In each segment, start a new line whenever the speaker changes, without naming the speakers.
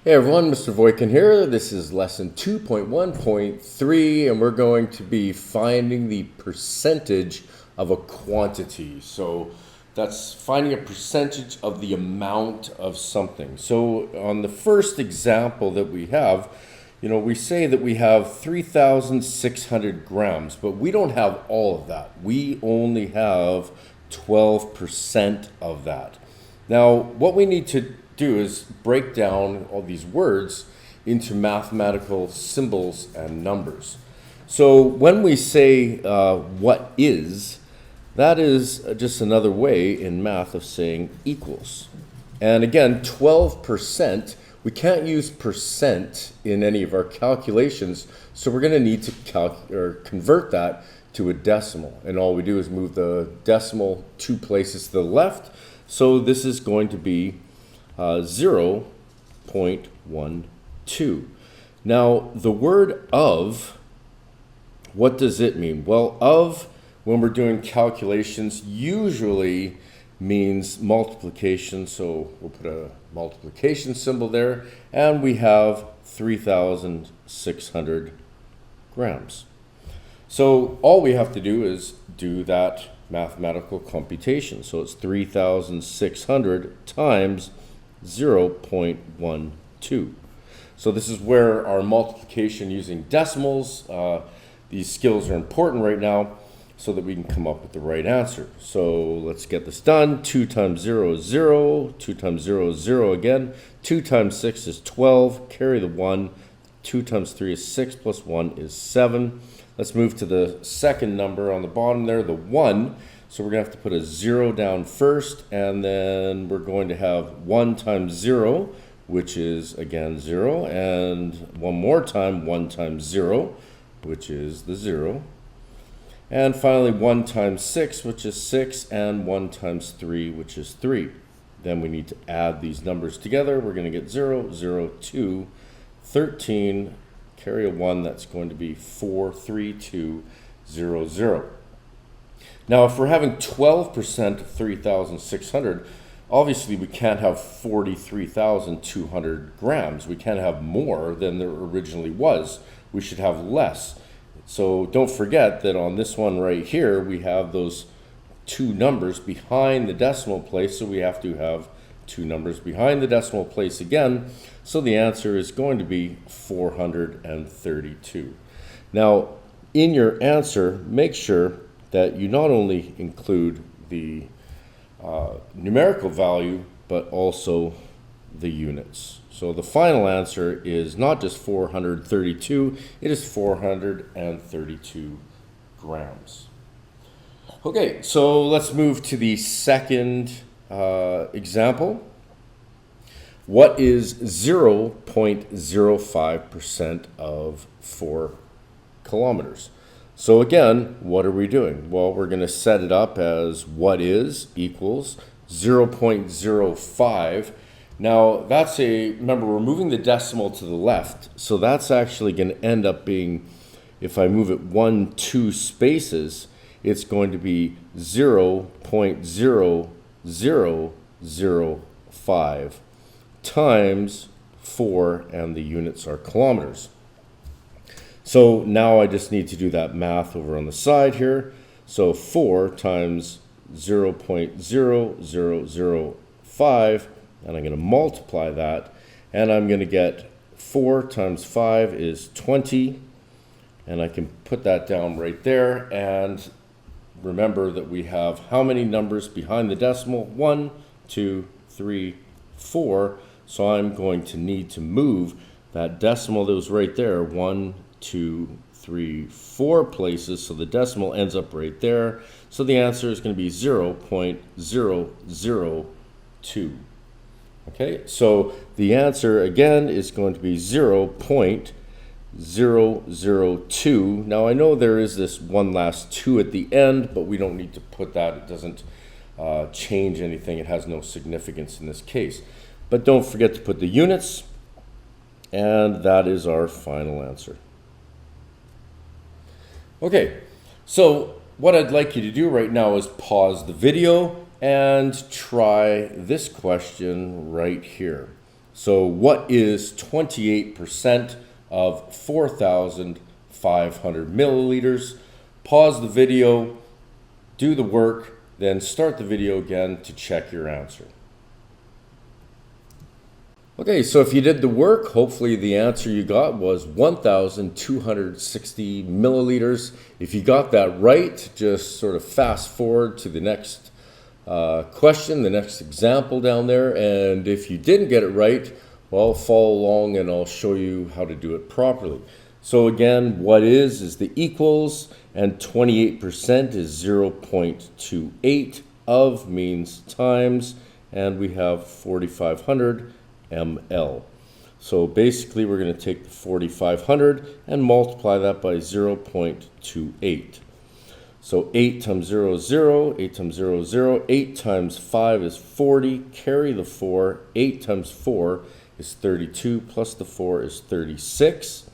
Hey everyone, Mr. Voikin here. This is lesson 2.1.3 and we're going to be finding the percentage of a quantity. So that's finding a percentage of the amount of something. So on the first example that we have, we say that we have 3,600 grams, but we don't have all of that. We only have 12% of that. Now, what we need to do is break down all these words into mathematical symbols and numbers. So when we say what is, that is just another way in math of saying equals. And again, 12%, we can't use percent in any of our calculations, so we're going to need to convert that to a decimal. And all we do is move the decimal 2 places to the left. So this is going to be 0.12. Now, the word of, what does it mean? Well, of, when we're doing calculations, usually means multiplication. So we'll put a multiplication symbol there, and we have 3,600 grams. So all we have to do is do that mathematical computation. So it's 3,600 times 0.12. So this is where our multiplication using decimals, these skills are important right now so that we can come up with the right answer. So let's get this done. 2 times 0 is 0, 2 times 0 is 0 again, 2 times 6 is 12, carry the 1, 2 times 3 is 6 plus 1 is 7. Let's move to the second number on the bottom there, the 1. So we're going to have to put a 0 down first, and then we're going to have 1 times 0, which is, again, 0, and one more time, 1 times 0, which is the 0. And finally, 1 times 6, which is 6, and 1 times 3, which is 3. Then we need to add these numbers together. We're going to get 0, 0, 2, 13, carry a 1, that's going to be 4, 3, 2, 0, 0. Now, if we're having 12% of 3,600, obviously we can't have 43,200 grams. We can't have more than there originally was. We should have less. So don't forget that on this one right here, we have those 2 numbers behind the decimal place, so we have to have 2 numbers behind the decimal place again. So the answer is going to be 432. Now, in your answer, make sure that you not only include the numerical value, but also the units. So the final answer is not just 432, it is 432 grams. Okay, so let's move to the second example. What is 0.05% of 4 kilometers? So again, what are we doing? Well, we're going to set it up as what is equals 0.05. Now, remember, we're moving the decimal to the left. So that's actually going to end up being, if I move it 1, 2 spaces, it's going to be 0.0005 times 4, and the units are kilometers. So now I just need to do that math over on the side here. So 4 times 0.0005, and I'm going to multiply that, and I'm going to get 4 times 5 is 20, and I can put that down right there. And remember that we have how many numbers behind the decimal? 1, 2, 3, 4. So I'm going to need to move that decimal that was right there 1, 2, 3, 4 places, so the decimal ends up right there. So the answer is going to be 0.002. Okay, so the answer again is going to be 0.002. Now I know there is this one last 2 at the end, but we don't need to put that. It doesn't change anything. It has no significance in this case. But don't forget to put the units, and that is our final answer. Okay, so what I'd like you to do right now is pause the video and try this question right here. So what is 28% of 4,500 milliliters? Pause the video, do the work, then start the video again to check your answer. Okay, so if you did the work, hopefully the answer you got was 1,260 milliliters. If you got that right, just sort of fast forward to the next question, the next example down there. And if you didn't get it right, well, follow along and I'll show you how to do it properly. So again, what is the equals, and 28% is 0.28, of means times, and we have 4,500 ml. So basically we're going to take the 4,500 and multiply that by 0.28. So 8 times 0 is 0, 8 times 0 is 0, 8 times 5 is 40, carry the 4, 8 times 4 is 32, plus the 4 is 36.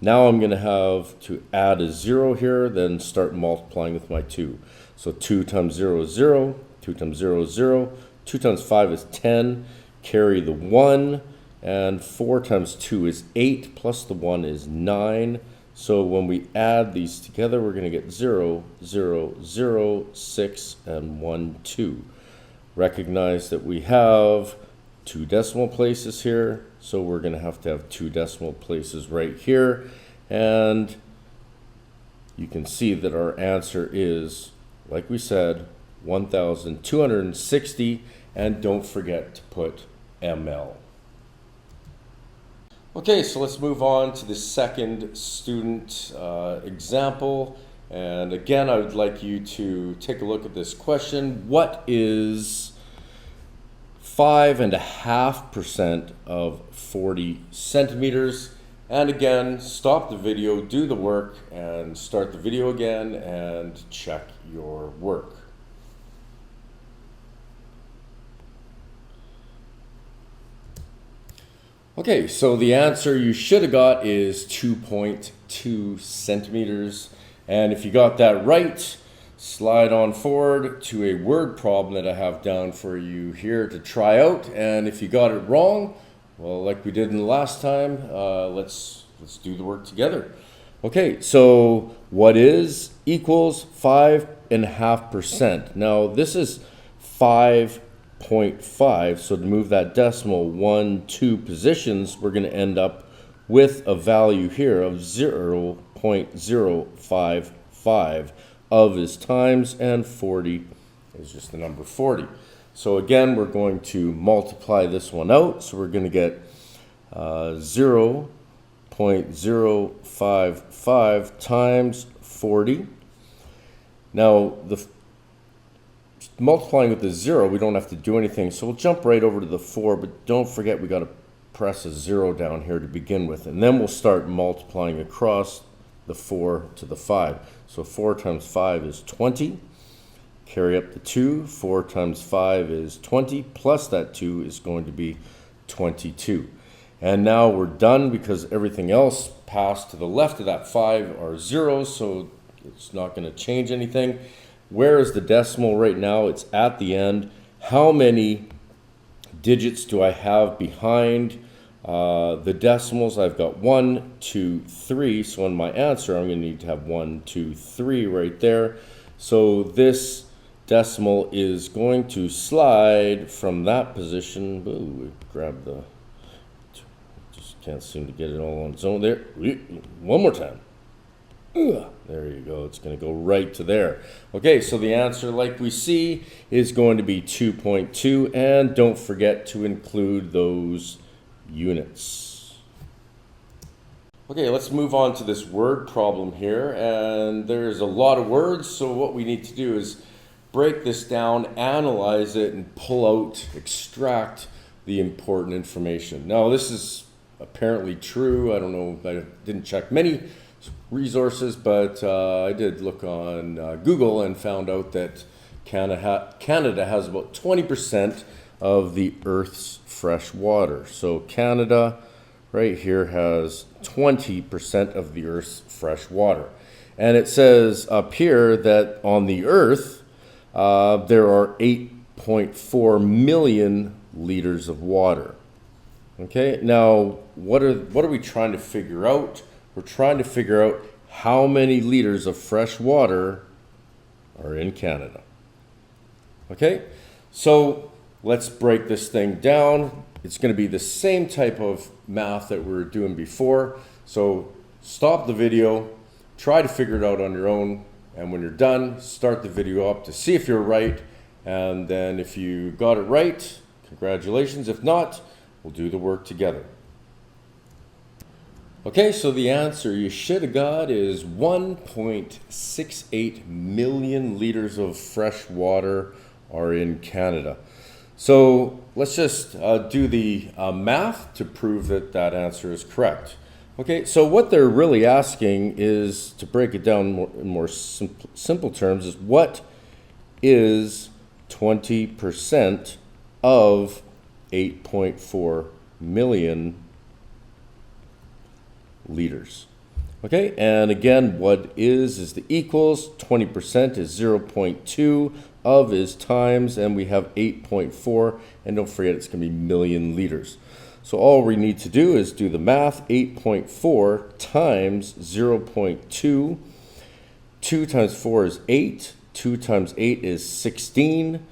Now I'm going to have to add a 0 here, then start multiplying with my 2. So 2 times 0 is 0, 2 times 0 is 0, 2 times 5 is 10, carry the 1, and 4 times 2 is 8, plus the 1 is 9. So when we add these together, we're going to get 0, 0, 0, 6, and 1, 2. Recognize that we have 2 decimal places here, so we're going to have 2 decimal places right here. And you can see that our answer is, like we said, 1,260, and don't forget to put ml. Okay, so let's move on to the second student example. And again, I would like you to take a look at this question. What is 5.5% of 40 centimeters? And again, stop the video, do the work, and start the video again and check your work. Okay, so the answer you should have got is 2.2 centimeters. And if you got that right, slide on forward to a word problem that I have down for you here to try out. And if you got it wrong, well, like we did in the last time, let's do the work together. Okay, so what is equals 5.5%. Now this is 5.5, so to move that decimal 1, 2 positions, we're going to end up with a value here of 0.055. Of is times, and 40 is just the number 40. So again, we're going to multiply this one out. So we're going to get 0.055 times 40. Now, multiplying with the 0, we don't have to do anything. So we'll jump right over to the 4, but don't forget we got to press a 0 down here to begin with. And then we'll start multiplying across the 4 to the 5. So 4 times 5 is 20. Carry up the 2. 4 times 5 is 20. Plus that 2 is going to be 22. And now we're done because everything else passed to the left of that 5 are zeros, so it's not going to change anything. Where is the decimal right now? It's at the end. How many digits do I have behind the decimals? I've got 1, 2, 3. So in my answer, I'm going to need to have 1, 2, 3 right there. So this decimal is going to slide from that position. Ooh, we grabbed the, just can't seem to get it all on its own there. One more time. There you go. It's going to go right to there. Okay, so the answer, like we see, is going to be 2.2. And don't forget to include those units. Okay, let's move on to this word problem here. And there's a lot of words, so what we need to do is break this down, analyze it, and pull out, extract the important information. Now, this is apparently true. I don't know, I didn't check many resources, but I did look on Google and found out that Canada has about 20% of the Earth's fresh water. So Canada right here has 20% of the Earth's fresh water. And it says up here that on the Earth, there are 8.4 million liters of water. Okay, now what are we trying to figure out? We're trying to figure out how many liters of fresh water are in Canada. Okay, so let's break this thing down. It's going to be the same type of math that we were doing before. So stop the video, try to figure it out on your own, and when you're done, start the video up to see if you're right. And then if you got it right, congratulations. If not, we'll do the work together. Okay, so the answer you should have got is 1.68 million liters of fresh water are in Canada. So let's just do the math to prove that that answer is correct. Okay, so what they're really asking is, to break it down in more simple terms, is what is 20% of 8.4 million liters. Okay, and again, what is the equals. 20% is 0.2, of is times, and we have 8.4, and don't forget it's going to be million liters. So all we need to do is do the math. 8.4 times 0.2. 2 times 4 is 8. 2 times 8 is 16.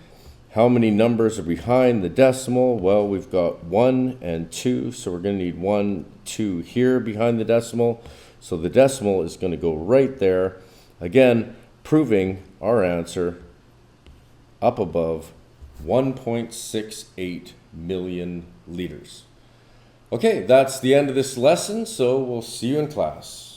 How many numbers are behind the decimal? Well, we've got 1 and 2, so we're going to need 1, 2 here behind the decimal. So the decimal is going to go right there. Again, proving our answer up above 1.68 million liters. Okay, that's the end of this lesson, so we'll see you in class.